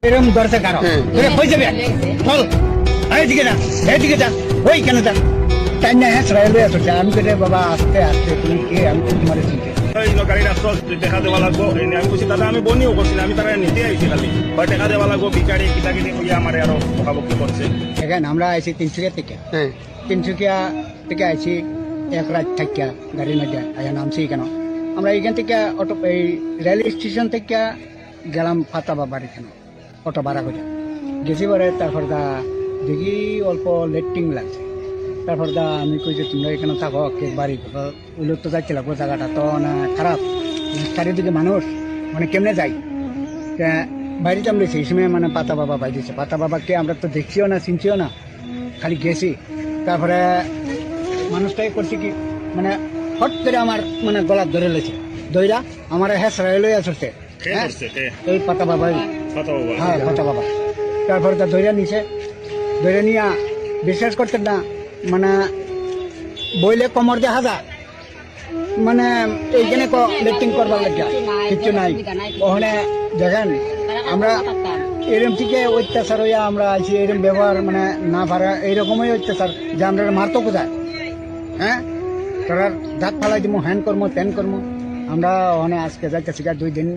এরকম দরজা কারো হয়ে যাবে চল এইদিকে যা এইদিকে যা ওই কেন যা তাই না হ্যাঁ সরাইলে আসছে আমি কেটে বাবা আস্তে আস্তে তুমি কে আমি তো তোমার চিনতে গাড়ি রাস্তা দেখা দেওয়া লাগবো আমি বলছি দাদা আমি বনিও করছি না আমি তারা নিতে আইছি খালি হয় দেখা দেওয়া লাগবো বিচারে কিতা কিনে হইয়া আমার আরো বকাবকি করছে এখানে আমরা আইছি তিনসুকিয়া থেকে তিনসুকিয়া থেকে আইছি এক রাত থাকিয়া গাড়ির মধ্যে আয়া নামছি কেন আমরা এখান থেকে অটো এই রেল স্টেশন থেকে গেলাম ফাতা বাবার এখানে অটো ভাড়া করে গেছি পরে তারপর দা দেখি অল্প লেট্টিং লাগছে তারপর দা আমি কই যে তোমরা এখানে থাকো কে বাড়ি উল্লত তো যাচ্ছিল জায়গাটা তো না খারাপ চারিদিকে মানুষ মানে কেমনে যাই বাইরে আমরা সেই সময় মানে পাতা বাবা বাইরেছে পাতা বাবাকে আমরা তো দেখছিও না চিনছিও না খালি গেছি তারপরে মানুষটাই করছে কি মানে হট করে আমার মানে গলা ধরে লেছে দইরা আমার হ্যাঁ সরাই লই আসছে এই পাতা বাবাই হ্যাঁ পাতা বাবা তারপরে তা দইরা নিছে দইরা নিয়া বিশ্বাস করতেন না মানে বইলে কমর দেখা যায় মানে এইখানে লেট্রিং করবার লাগিয়া কিচ্ছু নাই ওখানে দেখেন আমরা এরম থেকে অত্যাচার হইয়া আমরা আছি এরম ব্যবহার মানে না পারা এইরকমই অত্যাচার যে আমরা মারতো কোথায় হ্যাঁ তোরা দাঁত ফালাই দিব হ্যান কর্ম ত্যান কর্ম আমরা ওখানে আজকে যাইতেছি 2 দিন